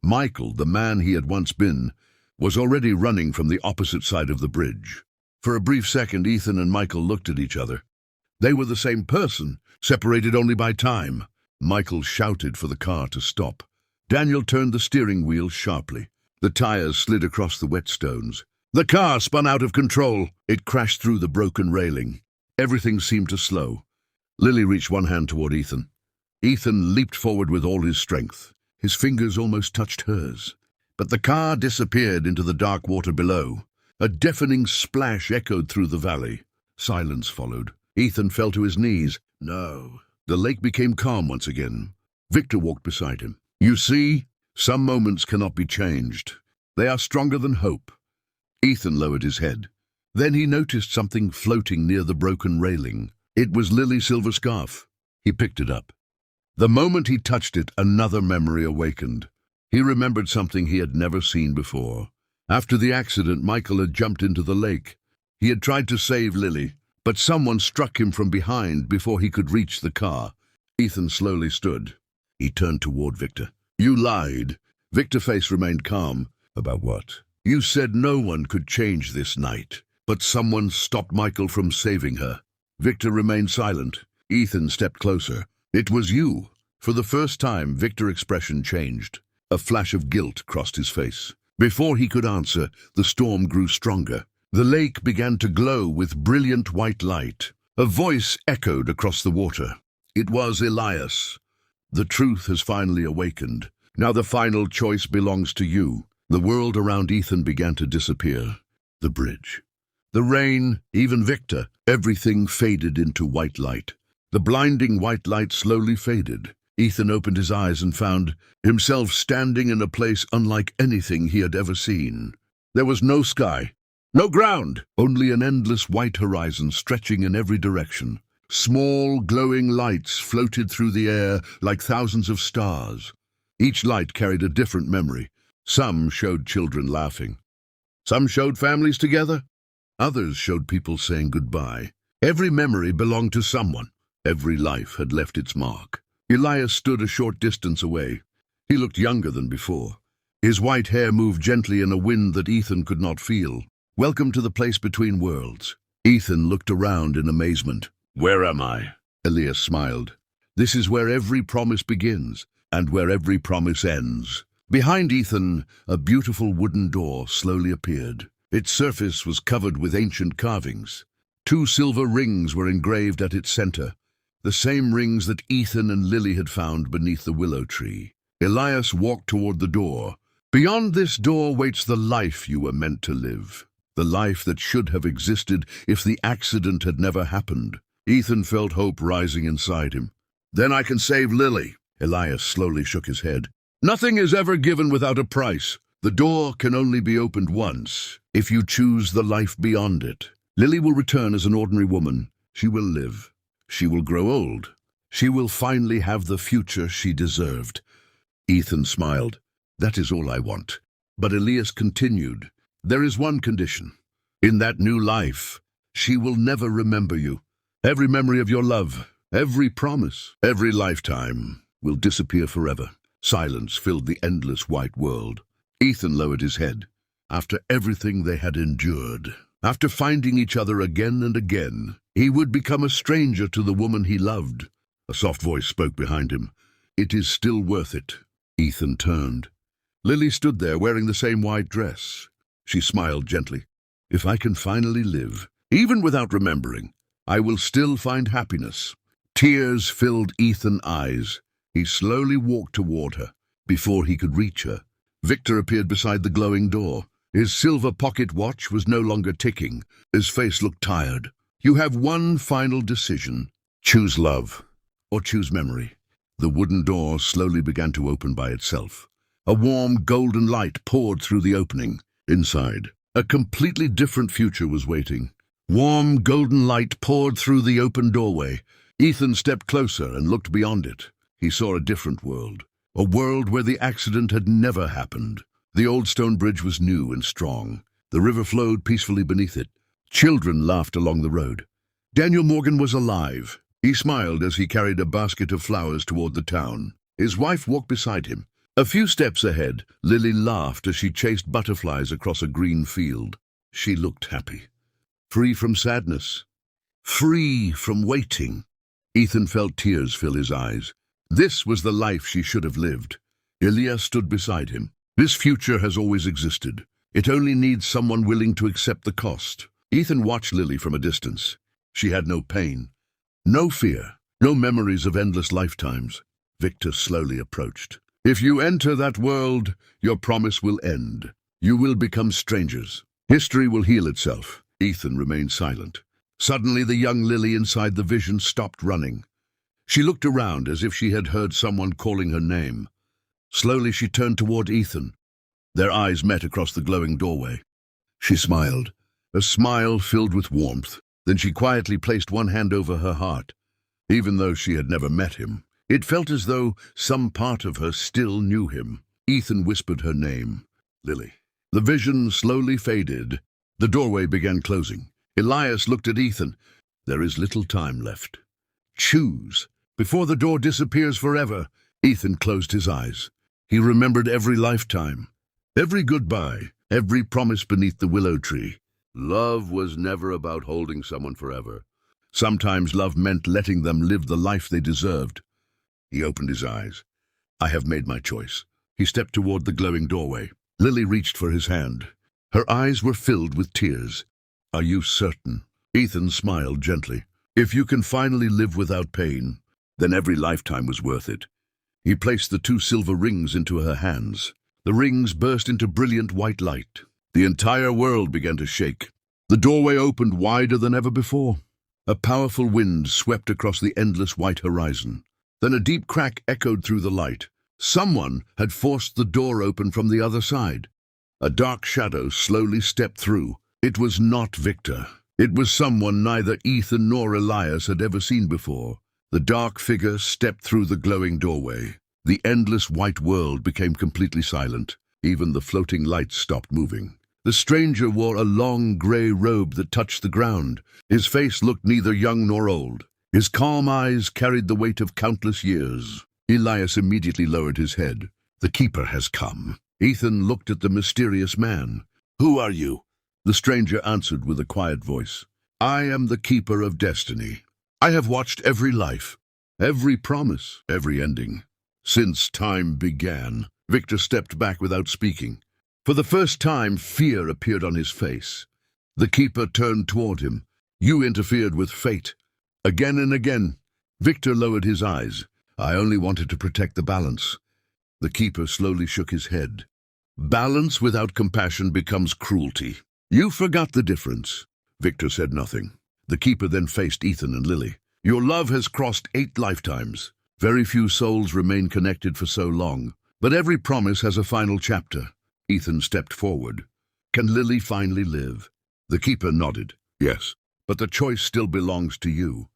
Michael, the man he had once been, was already running from the opposite side of the bridge. For a brief second, Ethan and Michael looked at each other. They were the same person, separated only by time. Michael shouted for the car to stop. Daniel turned the steering wheel sharply. The tires slid across the wet stones. The car spun out of control. It crashed through the broken railing. Everything seemed to slow. Lily reached one hand toward Ethan. Ethan leaped forward with all his strength. His fingers almost touched hers. But the car disappeared into the dark water below. A deafening splash echoed through the valley. Silence followed. Ethan fell to his knees. No. The lake became calm once again. Victor walked beside him. You see, some moments cannot be changed. They are stronger than hope. Ethan lowered his head. Then he noticed something floating near the broken railing. It was Lily's silver scarf. He picked it up. The moment he touched it, another memory awakened. He remembered something he had never seen before. After the accident, Michael had jumped into the lake. He had tried to save Lily, but someone struck him from behind before he could reach the car. Ethan slowly stood. He turned toward Victor. You lied. Victor's face remained calm. About what? You said no one could change this night, but someone stopped Michael from saving her. Victor remained silent. Ethan stepped closer. It was you. For the first time, Victor's expression changed. A flash of guilt crossed his face. Before he could answer, the storm grew stronger. The lake began to glow with brilliant white light. A voice echoed across the water. It was Elias. The truth has finally awakened. Now the final choice belongs to you. The world around Ethan began to disappear. The bridge. The rain, even Victor, everything faded into white light. The blinding white light slowly faded. Ethan opened his eyes and found himself standing in a place unlike anything he had ever seen. There was no sky, no ground, only an endless white horizon stretching in every direction. Small, glowing lights floated through the air like thousands of stars. Each light carried a different memory. Some showed children laughing. Some showed families together. Others showed people saying goodbye. Every memory belonged to someone. Every life had left its mark. Elias stood a short distance away. He looked younger than before. His white hair moved gently in a wind that Ethan could not feel. "Welcome to the place between worlds." Ethan looked around in amazement. "Where am I?" Elias smiled. "This is where every promise begins, and where every promise ends." Behind Ethan, a beautiful wooden door slowly appeared. Its surface was covered with ancient carvings. 2 silver rings were engraved at its center, the same rings that Ethan and Lily had found beneath the willow tree. Elias walked toward the door. "Beyond this door waits the life you were meant to live. The life that should have existed if the accident had never happened." Ethan felt hope rising inside him. "Then I can save Lily." Elias slowly shook his head. "Nothing is ever given without a price. The door can only be opened once, if you choose the life beyond it. Lily will return as an ordinary woman. She will live. She will grow old. She will finally have the future she deserved." Ethan smiled. "That is all I want." But Elias continued. "There is one condition. In that new life, she will never remember you. Every memory of your love, every promise, every lifetime will disappear forever." Silence filled the endless white world. Ethan lowered his head. After everything they had endured, after finding each other again and again, he would become a stranger to the woman he loved. A soft voice spoke behind him. "It is still worth it." Ethan turned. Lily stood there wearing the same white dress. She smiled gently. "If I can finally live, even without remembering, I will still find happiness." Tears filled Ethan's eyes. He slowly walked toward her. Before he could reach her, Victor appeared beside the glowing door. His silver pocket watch was no longer ticking. His face looked tired. "You have one final decision. Choose love, or choose memory." The wooden door slowly began to open by itself. A warm golden light poured through the opening. Inside, a completely different future was waiting. Warm golden light poured through the open doorway. Ethan stepped closer and looked beyond it. He saw a different world, a world where the accident had never happened. The old stone bridge was new and strong. The river flowed peacefully beneath it. Children laughed along the road. Daniel Morgan was alive. He smiled as he carried a basket of flowers toward the town. His wife walked beside him. A few steps ahead, Lily laughed as she chased butterflies across a green field. She looked happy. Free from sadness. Free from waiting. Ethan felt tears fill his eyes. This was the life she should have lived. Elias stood beside him. "This future has always existed. It only needs someone willing to accept the cost." Ethan watched Lily from a distance. She had no pain, no fear, no memories of endless lifetimes. Victor slowly approached. "If you enter that world, your promise will end. You will become strangers. History will heal itself." Ethan remained silent. Suddenly, the young Lily inside the vision stopped running. She looked around as if she had heard someone calling her name. Slowly, she turned toward Ethan. Their eyes met across the glowing doorway. She smiled, a smile filled with warmth. Then she quietly placed one hand over her heart. Even though she had never met him, it felt as though some part of her still knew him. Ethan whispered her name, Lily. The vision slowly faded. The doorway began closing. Elias looked at Ethan. "There is little time left. Choose, before the door disappears forever." Ethan closed his eyes. He remembered every lifetime, every goodbye, every promise beneath the willow tree. Love was never about holding someone forever. Sometimes love meant letting them live the life they deserved. He opened his eyes. "I have made my choice." He stepped toward the glowing doorway. Lily reached for his hand. Her eyes were filled with tears. "Are you certain?" Ethan smiled gently. "If you can finally live without pain, then every lifetime was worth it." He placed the 2 silver rings into her hands. The rings burst into brilliant white light. The entire world began to shake. The doorway opened wider than ever before. A powerful wind swept across the endless white horizon. Then a deep crack echoed through the light. Someone had forced the door open from the other side. A dark shadow slowly stepped through. It was not Victor. It was someone neither Ethan nor Elias had ever seen before. The dark figure stepped through the glowing doorway. The endless white world became completely silent. Even the floating lights stopped moving. The stranger wore a long gray robe that touched the ground. His face looked neither young nor old. His calm eyes carried the weight of countless years. Elias immediately lowered his head. "The keeper has come." Ethan looked at the mysterious man. "Who are you?" The stranger answered with a quiet voice. "I am the keeper of destiny. I have watched every life, every promise, every ending. Since time began." Victor stepped back without speaking. For the first time, fear appeared on his face. The keeper turned toward him. "You interfered with fate." Again and again. Victor lowered his eyes. "I only wanted to protect the balance." The keeper slowly shook his head. "Balance without compassion becomes cruelty. You forgot the difference." Victor said nothing. The keeper then faced Ethan and Lily. "Your love has crossed 8 lifetimes. Very few souls remain connected for so long. But every promise has a final chapter." Ethan stepped forward. "Can Lily finally live?" The keeper nodded. "Yes, but the choice still belongs to you."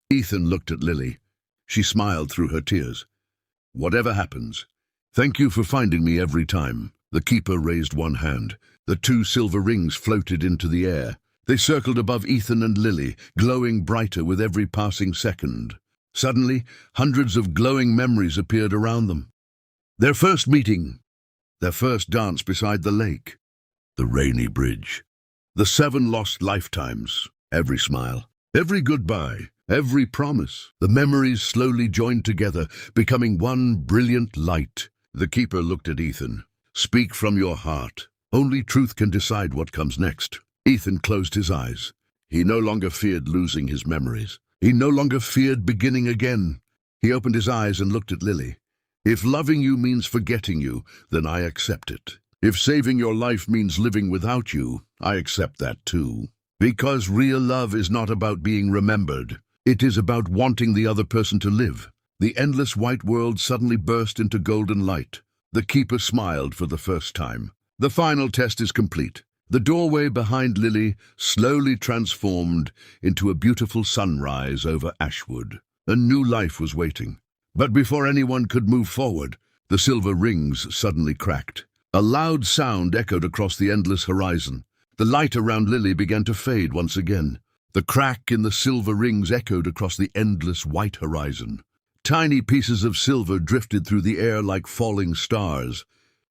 Ethan looked at Lily. She smiled through her tears. "Whatever happens, thank you for finding me every time." The keeper raised one hand. The 2 silver rings floated into the air. They circled above Ethan and Lily, glowing brighter with every passing second. Suddenly, hundreds of glowing memories appeared around them. Their first meeting, their first dance beside the lake, the rainy bridge, the 7 lost lifetimes, every smile, every goodbye, every promise. The memories slowly joined together, becoming one brilliant light. The keeper looked at Ethan. "Speak from your heart. Only truth can decide what comes next." Ethan closed his eyes. He no longer feared losing his memories. He no longer feared beginning again. He opened his eyes and looked at Lily. "If loving you means forgetting you, then I accept it. If saving your life means living without you, I accept that too. Because real love is not about being remembered. It is about wanting the other person to live." The endless white world suddenly burst into golden light. The keeper smiled for the first time. "The final test is complete." The doorway behind Lily slowly transformed into a beautiful sunrise over Ashwood. A new life was waiting. But before anyone could move forward, the silver rings suddenly cracked. A loud sound echoed across the endless horizon. The light around Lily began to fade once again. The crack in the silver rings echoed across the endless white horizon. Tiny pieces of silver drifted through the air like falling stars.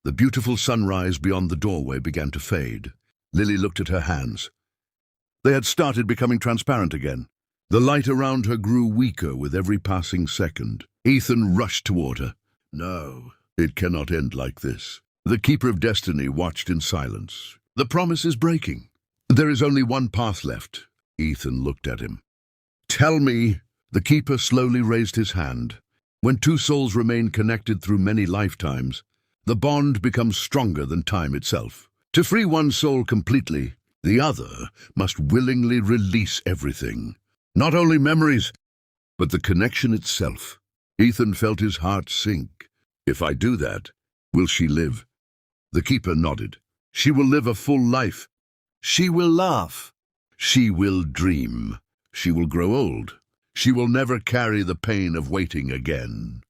The beautiful sunrise beyond the doorway began to fade. Lily looked at her hands. They had started becoming transparent again. The light around her grew weaker with every passing second. Ethan rushed toward her. "No, it cannot end like this." The keeper of destiny watched in silence. "The promise is breaking. There is only one path left." Ethan looked at him. "Tell me." The keeper slowly raised his hand. "When 2 souls remain connected through many lifetimes, the bond becomes stronger than time itself. To free one soul completely, the other must willingly release everything. Not only memories, but the connection itself." Ethan felt his heart sink. "If I do that, will she live?" The keeper nodded. "She will live a full life. She will laugh. She will dream. She will grow old. She will never carry the pain of waiting again."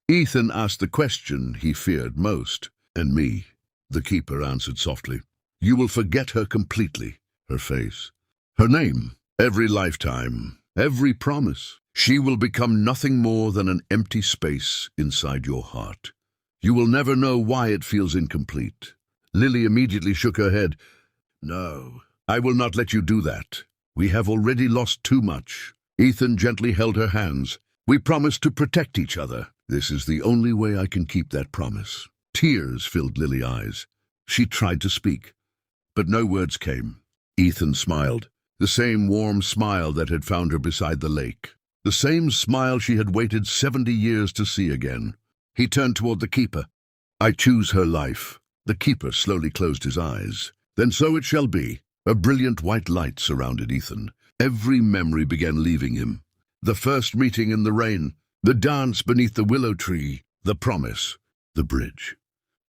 Ethan asked the question he feared most. "And me?" The keeper answered softly. "You will forget her completely. Her face, her name, every lifetime, every promise. She will become nothing more than an empty space inside your heart. You will never know why it feels incomplete." Lily immediately shook her head. "No, I will not let you do that. We have already lost too much." Ethan gently held her hands. "We promised to protect each other. This is the only way I can keep that promise." Tears filled Lily's eyes. She tried to speak, but no words came. Ethan smiled, the same warm smile that had found her beside the lake, the same smile she had waited 70 years to see again. He turned toward the keeper. "I choose her life." The keeper slowly closed his eyes. "Then so it shall be." A brilliant white light surrounded Ethan. Every memory began leaving him. The first meeting in the rain, the dance beneath the willow tree, the promise, the bridge.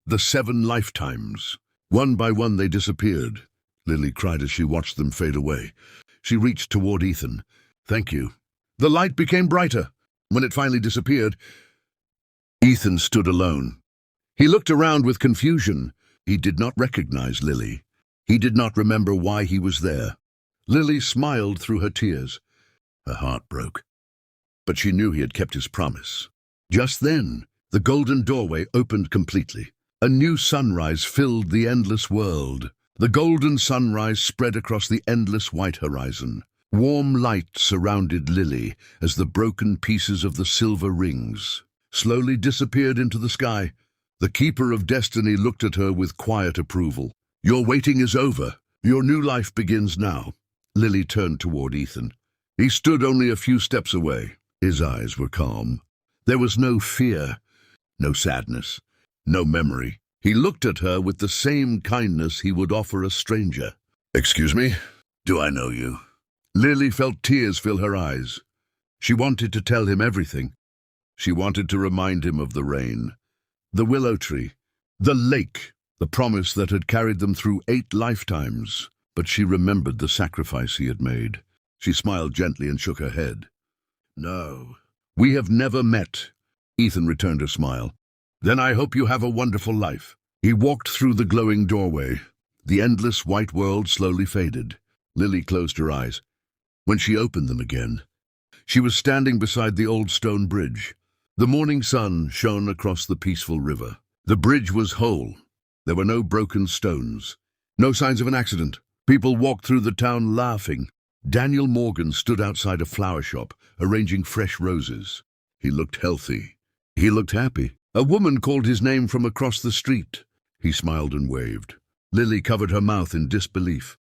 The 7 lifetimes. One by one they disappeared. Lily cried as she watched them fade away. She reached toward Ethan. "Thank you." The light became brighter. When it finally disappeared, Ethan stood alone. He looked around with confusion. He did not recognize Lily. He did not remember why he was there. Lily smiled through her tears. Her heart broke. But she knew he had kept his promise. Just then, the golden doorway opened completely. A new sunrise filled the endless world. The golden sunrise spread across the endless white horizon. Warm light surrounded Lily as the broken pieces of the silver rings slowly disappeared into the sky. The Keeper of Destiny looked at her with quiet approval. "Your waiting is over. Your new life begins now." Lily turned toward Ethan. He stood only a few steps away. His eyes were calm. There was no fear, no sadness, no memory. He looked at her with the same kindness he would offer a stranger. "Excuse me, do I know you?" Lily felt tears fill her eyes. She wanted to tell him everything. She wanted to remind him of the rain, the willow tree, the lake, the promise that had carried them through 8 lifetimes. But she remembered the sacrifice he had made. She smiled gently and shook her head. "No, we have never met." Ethan returned her smile. "Then I hope you have a wonderful life." He walked through the glowing doorway. The endless white world slowly faded. Lily closed her eyes. When she opened them again, she was standing beside the old stone bridge. The morning sun shone across the peaceful river. The bridge was whole. There were no broken stones, no signs of an accident. People walked through the town laughing. Daniel Morgan stood outside a flower shop, arranging fresh roses. He looked healthy. He looked happy. A woman called his name from across the street. He smiled and waved. Lily covered her mouth in disbelief.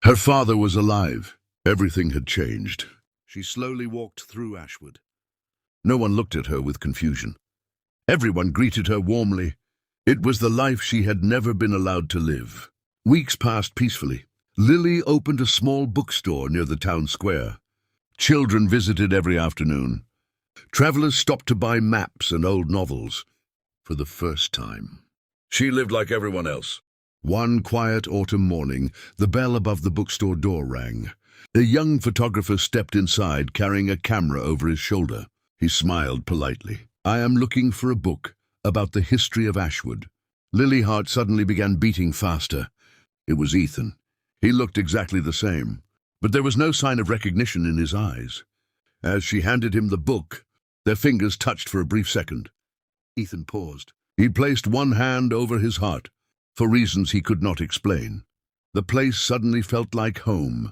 Her father was alive. Everything had changed. She slowly walked through Ashwood. No one looked at her with confusion. Everyone greeted her warmly. It was the life she had never been allowed to live. Weeks passed peacefully. Lily opened a small bookstore near the town square. Children visited every afternoon. Travelers stopped to buy maps and old novels. For the first time, she lived like everyone else. One quiet autumn morning, the bell above the bookstore door rang. A young photographer stepped inside, carrying a camera over his shoulder. He smiled politely. "I am looking for a book about the history of Ashwood." Lily's heart suddenly began beating faster. It was Ethan. He looked exactly the same, but there was no sign of recognition in his eyes. As she handed him the book, their fingers touched for a brief second. Ethan paused. He placed one hand over his heart, for reasons he could not explain. The place suddenly felt like home.